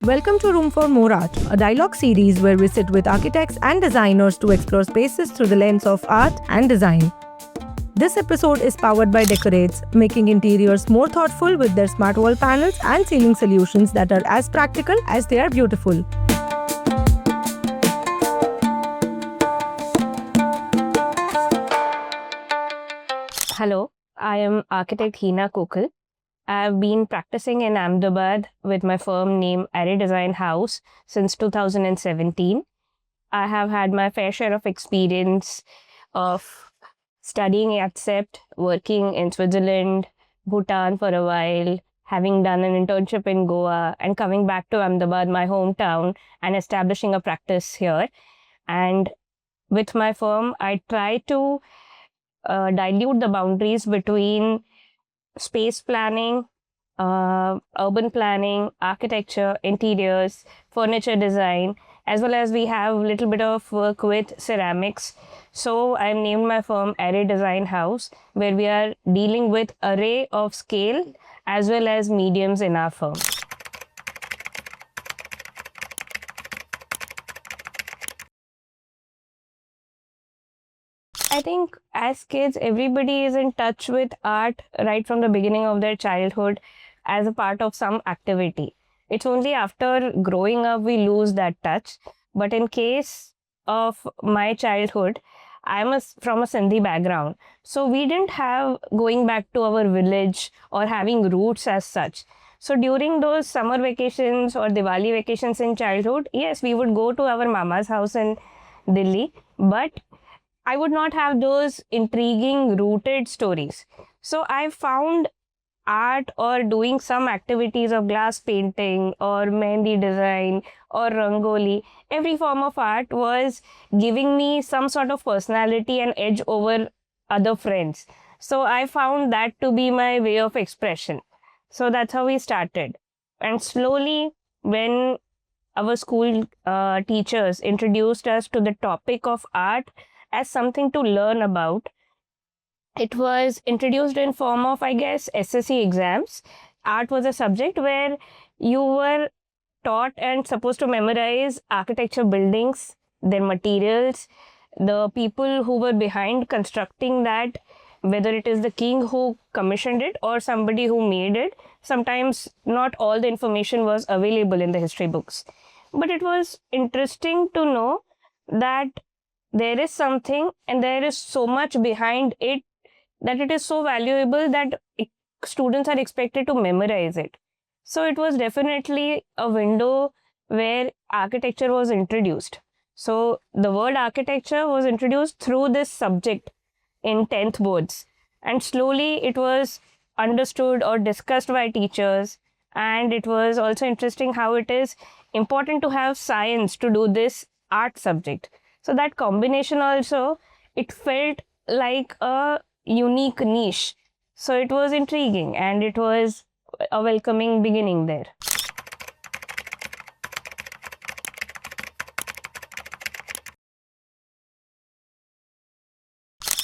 Welcome to Room for More Art, a dialogue series where we sit with architects and designers to explore spaces through the lens of art and design. This episode is powered by Decoraids, making interiors more thoughtful with their smart wall panels and ceiling solutions that are as practical as they are beautiful. Hello, I am architect Heena Kokel. I've been practicing in Ahmedabad with my firm named Design House since 2017. I have had my fair share of experience of studying accept, working in Switzerland, Bhutan for a while, having done an internship in Goa, and coming back to Ahmedabad, my hometown, and establishing a practice here. And with my firm, I try to dilute the boundaries between space planning, urban planning, architecture, interiors, furniture design, as well as we have a little bit of work with ceramics. So I've named my firm Array Design House, where we are dealing with array of scale as well as mediums in our firm. I think as kids, everybody is in touch with art right from the beginning of their childhood as a part of some activity. It's only after growing up we lose that touch. But in case of my childhood, from a Sindhi background. So we didn't have going back to our village or having roots as such. So during those summer vacations or Diwali vacations in childhood, yes, we would go to our mama's house in Delhi. But I would not have those intriguing rooted stories. So I found art or doing some activities of glass painting or mehndi design or rangoli, every form of art was giving me some sort of personality and edge over other friends. So I found that to be my way of expression. So that's how we started. And slowly, when our school teachers introduced us to the topic of art as something to learn about, it was introduced in form of, I guess, SSC exams. Art was a subject where you were taught and supposed to memorize architecture buildings, their materials, the people who were behind constructing that, whether it is the king who commissioned it or somebody who made it. Sometimes not all the information was available in the history books. But it was interesting to know that there is something and there is so much behind it that it is so valuable that students are expected to memorize it. So it was definitely a window where architecture was introduced. So the word architecture was introduced through this subject in 10th boards. And slowly it was understood or discussed by teachers. And it was also interesting how it is important to have science to do this art subject. So that combination also, it felt like a unique niche. So it was intriguing and it was a welcoming beginning there.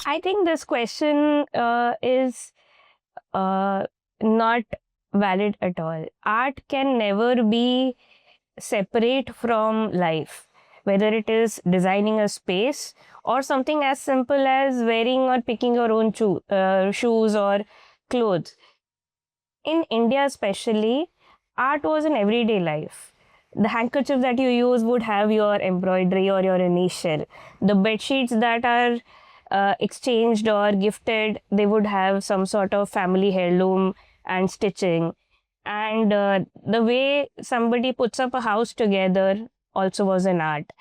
I think this question is not valid at all. Art can never be separate from life, whether it is designing a space or something as simple as wearing or picking your own shoes or clothes. In India especially, art was in everyday life. The handkerchief that you use would have your embroidery or your initial. The bed sheets that are exchanged or gifted, they would have some sort of family heirloom and stitching. And the way somebody puts up a house together also was an art.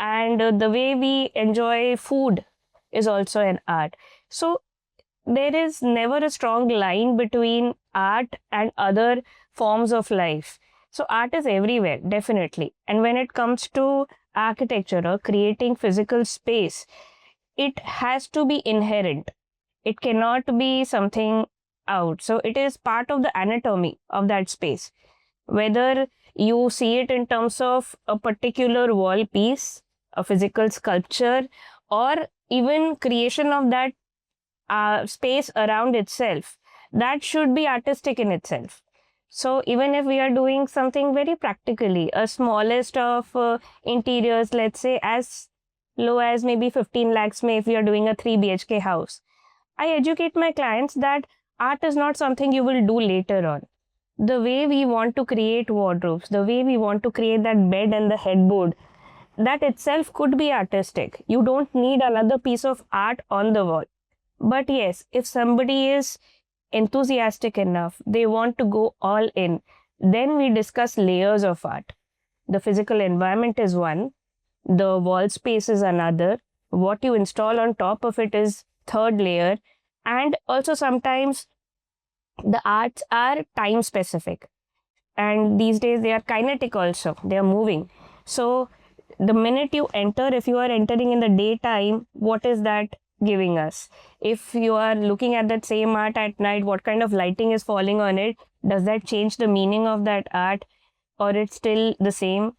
And the way we enjoy food is also an art. So there is never a strong line between art and other forms of life. So art is everywhere, definitely. And when it comes to architecture or creating physical space, it has to be inherent. It cannot be something out. So it is part of the anatomy of that space. Whether you see it in terms of a particular wall piece, a physical sculpture, or even creation of that space around itself, that should be artistic in itself. So even if we are doing something very practically, a smallest of interiors, let's say as low as maybe 15 lakhs may if we are doing a 3 BHK house, I educate my clients that art is not something you will do later on. The way we want to create wardrobes, the way we want to create that bed and the headboard, that itself could be artistic. You don't need another piece of art on the wall. But yes, if somebody is enthusiastic enough, they want to go all in, then we discuss layers of art. The physical environment is one, the wall space is another, what you install on top of it is third layer, and also sometimes the arts are time specific, and these days they are kinetic also, they are moving. So the minute you enter, if you are entering in the daytime, what is that giving us? If you are looking at that same art at night, what kind of lighting is falling on it? Does that change the meaning of that art, or it's still the same?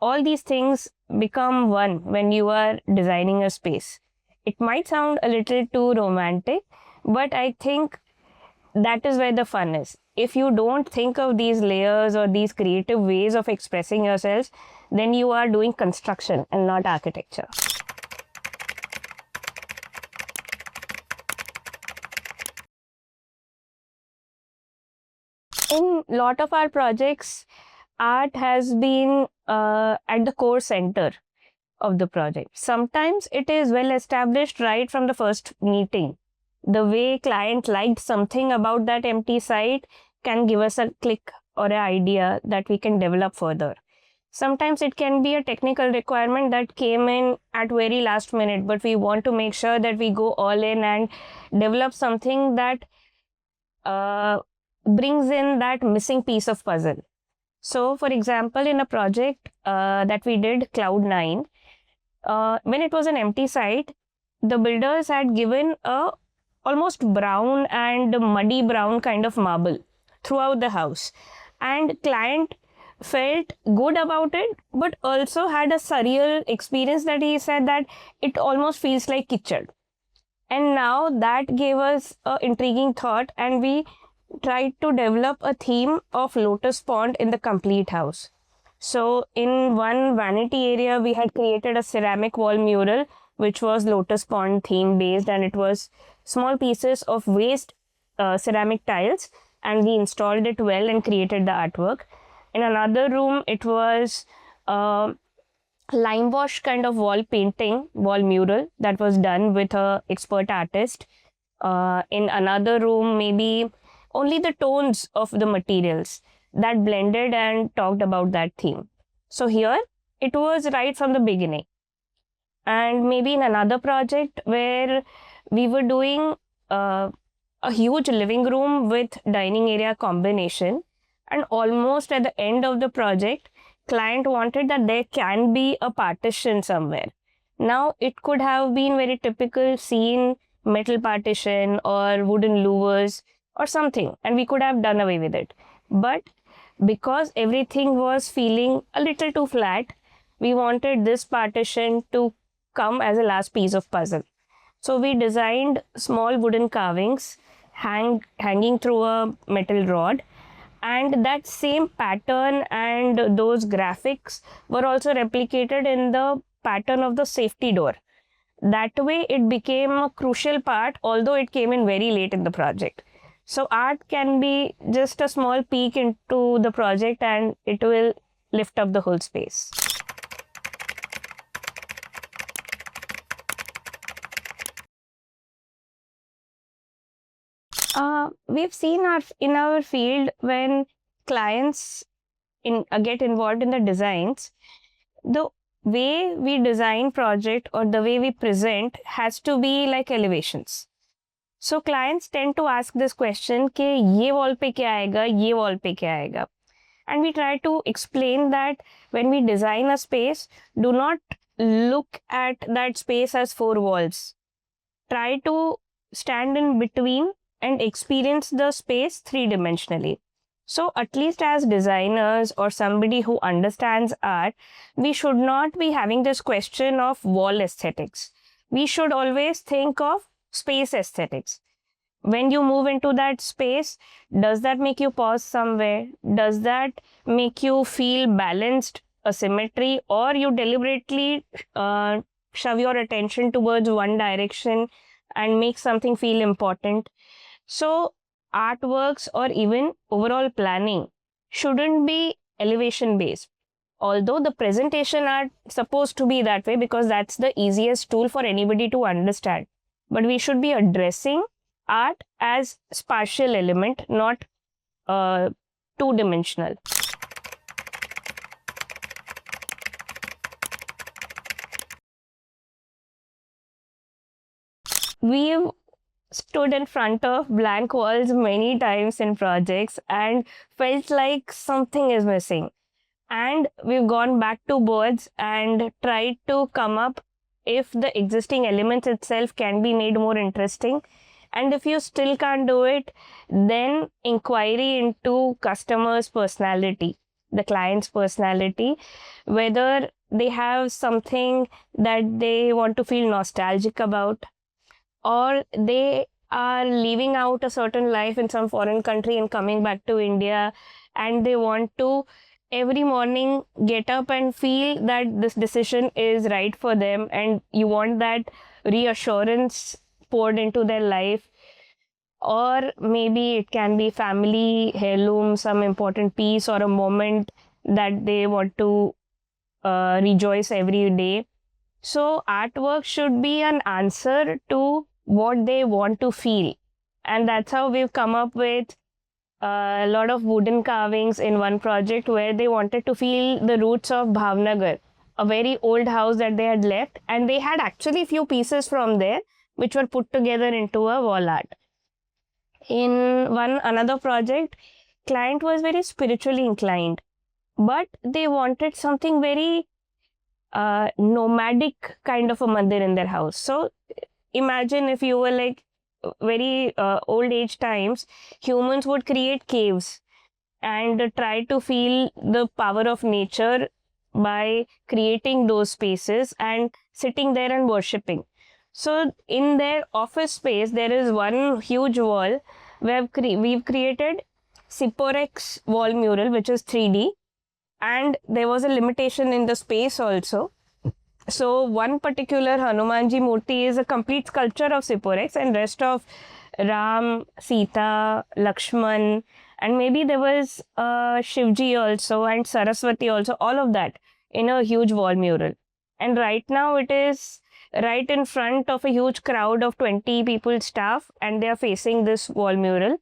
All these things become one when you are designing a space. It might sound a little too romantic, but I think that is where the fun is. If you don't think of these layers or these creative ways of expressing yourselves, then you are doing construction and not architecture. In a lot of our projects, art has been at the core center of the project. Sometimes it is well established right from the first meeting. The way client liked something about that empty site can give us a click or an idea that we can develop further. Sometimes it can be a technical requirement that came in at very last minute, but we want to make sure that we go all in and develop something that brings in that missing piece of puzzle. So, for example, in a project that we did, Cloud9, when it was an empty site, the builders had given a almost brown and muddy brown kind of marble throughout the house, and client felt good about it, but also had a surreal experience that he said that it almost feels like kitchen. And now that gave us an intriguing thought, and we tried to develop a theme of lotus pond in the complete house. So in one vanity area, we had created a ceramic wall mural, which was lotus pond theme based, and it was small pieces of waste ceramic tiles, and we installed it well and created the artwork. In another room, it was lime wash kind of wall painting, wall mural that was done with a expert artist. In another room, maybe only the tones of the materials that blended and talked about that theme. So here it was right from the beginning. And maybe in another project where we were doing a huge living room with dining area combination, and almost at the end of the project, client wanted that there can be a partition somewhere. Now it could have been very typical scene, metal partition or wooden louvers or something, and we could have done away with it. But because everything was feeling a little too flat, we wanted this partition to come as a last piece of puzzle. So we designed small wooden carvings hanging through a metal rod, and that same pattern and those graphics were also replicated in the pattern of the safety door. That way it became a crucial part, although it came in very late in the project. So art can be just a small peek into the project and it will lift up the whole space. We've seen in our field, when clients get involved in the designs, the way we design project or the way we present has to be like elevations. So clients tend to ask this question कि ये wall पे क्या आएगा, ये wall पे क्या आएगा, and we try to explain that when we design a space, do not look at that space as four walls. Try to stand in between and experience the space three-dimensionally. So at least as designers or somebody who understands art, we should not be having this question of wall aesthetics. We should always think of space aesthetics. when you move into that space, does that make you pause somewhere? Does that make you feel balanced, a symmetry, or you deliberately uh, shove your attention towards one direction and make something feel important? So, artworks or even overall planning shouldn't be elevation based. Although the presentation art supposed to be that way because that's the easiest tool for anybody to understand. But we should be addressing art as spatial element, not two-dimensional. We've stood in front of blank walls many times in projects and felt like something is missing. And we've gone back to boards and tried to come up if the existing elements itself can be made more interesting. And if you still can't do it, then inquiry into customers' personality, the client's personality, whether they have something that they want to feel nostalgic about, or they are leaving out a certain life in some foreign country and coming back to India, and they want to every morning get up and feel that this decision is right for them, and you want that reassurance poured into their life. Or maybe it can be family heirloom, some important piece or a moment that they want to rejoice every day. So, artwork should be an answer to what they want to feel. And that's how we've come up with a lot of wooden carvings in one project where they wanted to feel the roots of Bhavnagar, a very old house that they had left. And they had actually few pieces from there which were put together into a wall art. In one another project, client was very spiritually inclined, but they wanted something very nomadic kind of a mandir in their house. So imagine if you were like very old age times, humans would create caves and try to feel the power of nature by creating those spaces and sitting there and worshipping. So in their office space, there is one huge wall where we've created Siporex wall mural, which is 3D, and there was a limitation in the space also. So one particular Hanumanji Murti is a complete sculpture of Siporex, and rest of Ram, Sita, Lakshman, and maybe there was Shivji also and Saraswati also, all of that in a huge wall mural. And right now it is right in front of a huge crowd of 20 people staff, and they are facing this wall mural.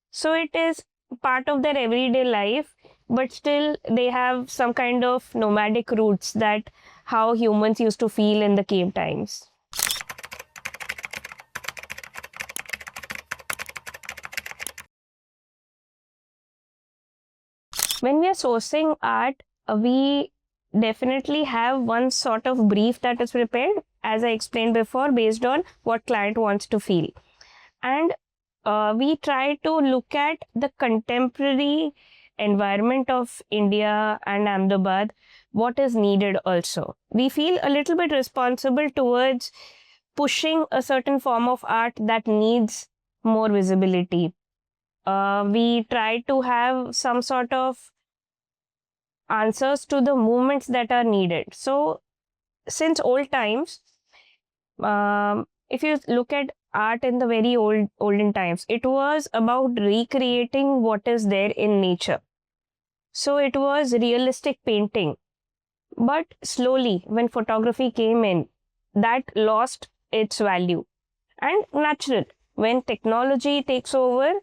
So it is part of their everyday life, but still they have some kind of nomadic roots that how humans used to feel in the cave times. When we are sourcing art, we definitely have one sort of brief that is prepared, as I explained before, based on what client wants to feel. And we try to look at the contemporary environment of India and Ahmedabad, what is needed also. We feel a little bit responsible towards pushing a certain form of art that needs more visibility. We try to have some sort of answers to the movements that are needed. So, since old times, if you look at art in the very olden times, it was about recreating what is there in nature. So it was realistic painting. But slowly, when photography came in, that lost its value. And natural, when technology takes over,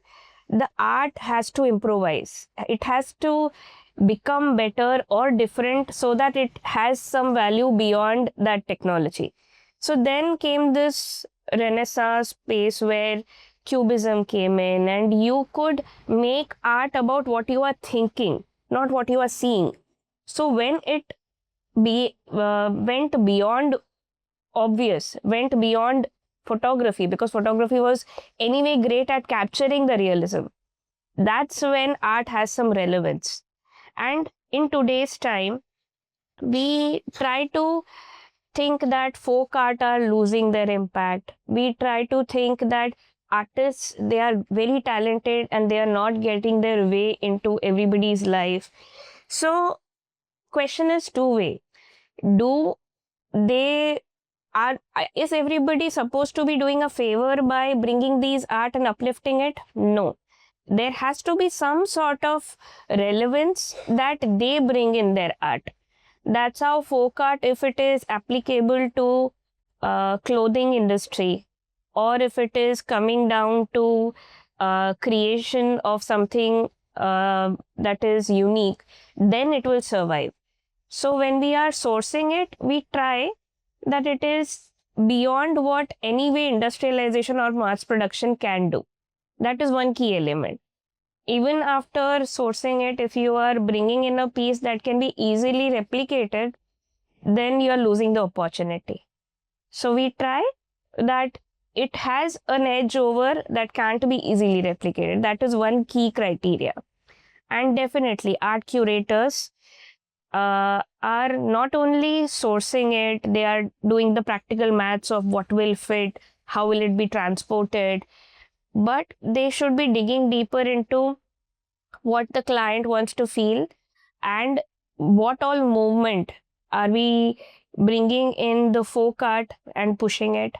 the art has to improvise. It has to become better or different so that it has some value beyond that technology. So then came this Renaissance phase where Cubism came in, and you could make art about what you are thinking, not what you are seeing. So when it went beyond obvious, went beyond photography, because photography was anyway great at capturing the realism, that's when art has some relevance. And in today's time, we try to think that folk art are losing their impact. We try to think that artists, they are very talented and they are not getting their way into everybody's life. So question is two-way. Do they is everybody supposed to be doing a favor by bringing these art and uplifting it? No. There has to be some sort of relevance that they bring in their art. That's how folk art, if it is applicable to clothing industry, or if it is coming down to creation of something that is unique, then it will survive. So when we are sourcing it, we try that it is beyond what anyway industrialization or mass production can do. That is one key element. Even after sourcing it, if you are bringing in a piece that can be easily replicated, then you are losing the opportunity. So we try that it has an edge over that can't be easily replicated. That is one key criteria. And definitely art curators are not only sourcing it, they are doing the practical maths of what will fit, how will it be transported, but they should be digging deeper into what the client wants to feel and what all movement are we bringing in the folk art and pushing it.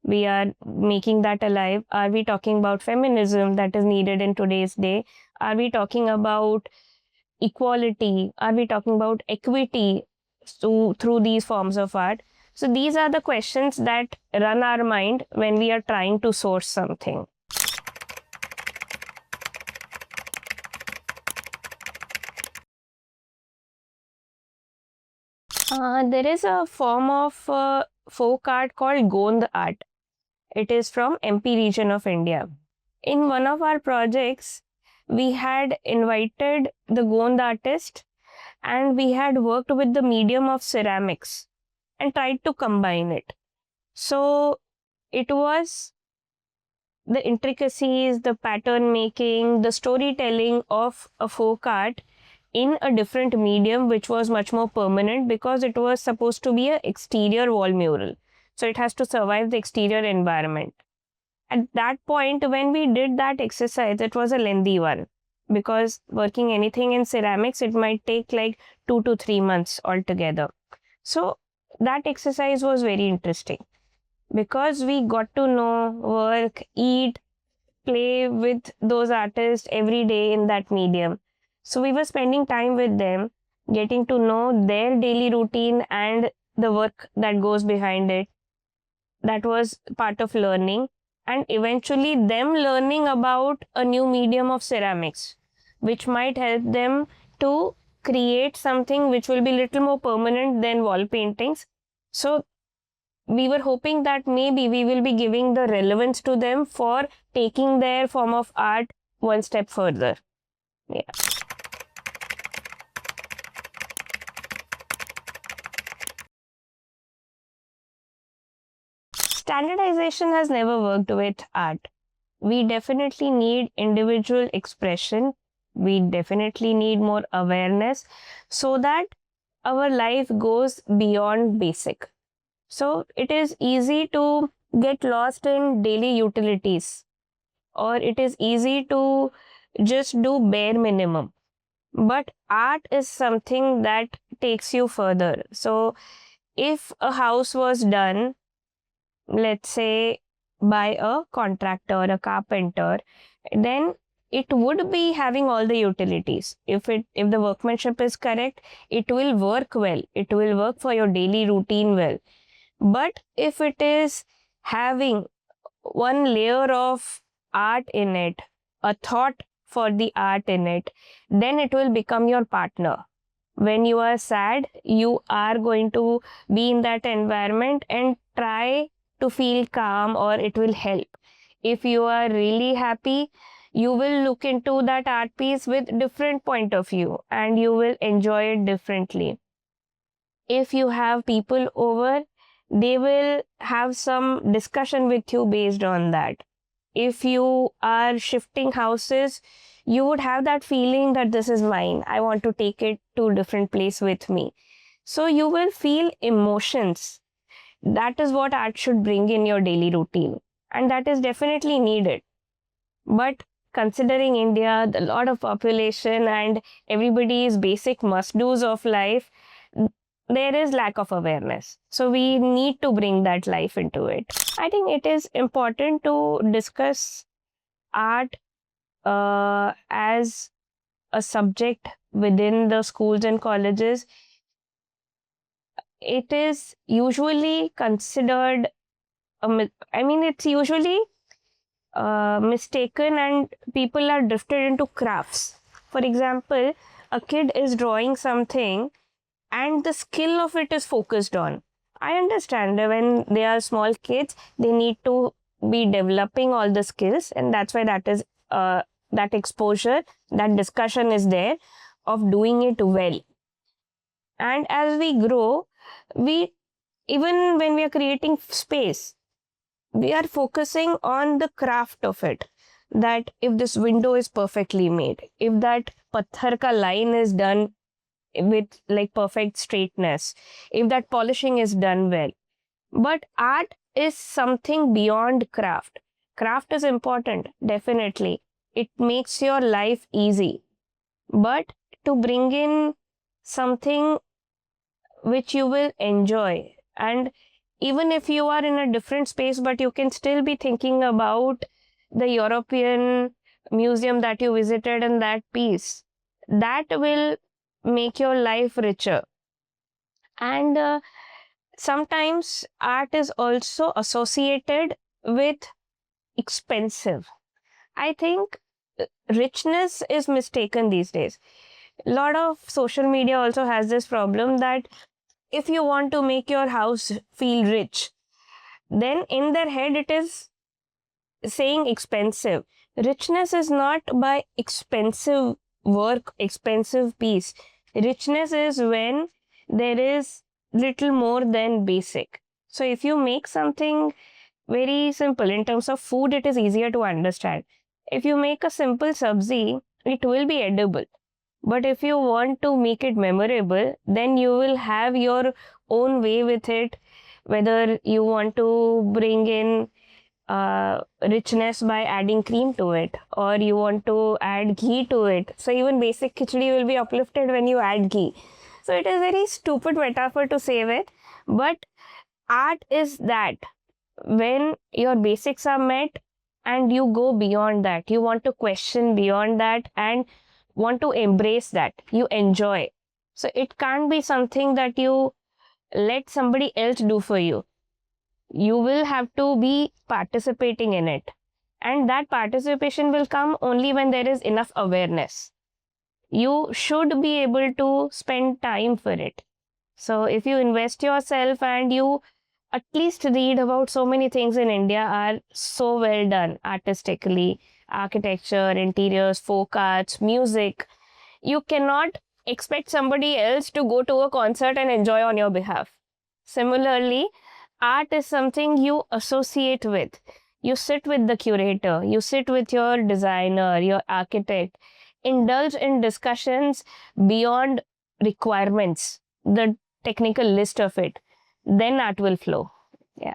We are making that alive. Are we talking about feminism that is needed in today's day? Are we talking about equality? Are we talking about equity through these forms of art? So these are the questions that run our mind when we are trying to source something. There is a form of folk art called Gond art. It is from MP region of India. In one of our projects, we had invited the Gond artist and we had worked with the medium of ceramics and tried to combine it. So it was the intricacies, the pattern making, the storytelling of a folk art in a different medium, which was much more permanent because it was supposed to be an exterior wall mural. So it has to survive the exterior environment. At that point, when we did that exercise, it was a lengthy one because working anything in ceramics, it might take like 2 to 3 months altogether. So that exercise was very interesting because we got to know, work, eat, play with those artists every day in that medium. So we were spending time with them, getting to know their daily routine and the work that goes behind it. That was part of learning, and eventually them learning about a new medium of ceramics, which might help them to create something which will be little more permanent than wall paintings. So we were hoping that maybe we will be giving the relevance to them for taking their form of art one step further. Yeah. Standardization has never worked with art. We definitely need individual expression. We definitely need more awareness so that our life goes beyond basic. So it is easy to get lost in daily utilities, or it is easy to just do bare minimum. But art is something that takes you further. So if a house was done, let's say by a contractor or a carpenter, then it would be having all the utilities. If the workmanship is correct, it will work well. It will work for your daily routine well. But if it is having one layer of art in it, a thought for the art in it, then it will become your partner. When you are sad, you are going to be in that environment and try to feel calm, or it will help. If you are really happy, you will look into that art piece with different point of view and you will enjoy it differently. If you have people over, they will have some discussion with you based on that. If you are shifting houses, you would have that feeling that this is mine. I want to take it to a different place with me. So you will feel emotions. That is what art should bring in your daily routine. and that is definitely needed. But considering India, the lot of population and everybody's basic must-dos of life, there is lack of awareness. So we need to bring that life into it. I think it is important to discuss art as a subject within the schools and colleges. It is usually considered, it's usually mistaken, and people are drifted into crafts. For example, a kid is drawing something and the skill of it is focused on. I understand that when they are small kids, they need to be developing all the skills, and that's why that is that exposure, that discussion is there of doing it well. And as we grow, we even when we are creating space, we are focusing on the craft of it. That if this window is perfectly made, if that patthar ka line is done with like perfect straightness, if that polishing is done well. But art is something beyond craft. Craft is important, definitely. It makes your life easy. But to bring in something which you will enjoy, and even if you are in a different space, but you can still be thinking about the European museum that you visited and that piece, that will make your life richer. And sometimes art is also associated with expensive. I think richness is mistaken these days. A lot of social media also has this problem that if you want to make your house feel rich, then in their head it is saying expensive. Richness is not by expensive work, expensive piece. Richness is when there is little more than basic. So if you make something very simple in terms of food, it is easier to understand. If you make a simple sabzi, it will be edible. But if you want to make it memorable, then you will have your own way with it, whether you want to bring in richness by adding cream to it, or you want to add ghee to it. So even basic khichdi will be uplifted when you add ghee. So it is a very stupid metaphor to say with, but art is that when your basics are met and you go beyond that, you want to question beyond that and want to embrace that, you enjoy. So it can't be something that you let somebody else do for you. You will have to be participating in it. And that participation will come only when there is enough awareness. You should be able to spend time for it. So if you invest yourself and you at least read about so many things in India are so well done artistically, architecture, interiors, folk arts, music, you cannot expect somebody else to go to a concert and enjoy on your behalf. Similarly, art is something you associate with. You sit with the curator, you sit with your designer, your architect, indulge in discussions beyond requirements, the technical list of it. Then art will flow. Yeah.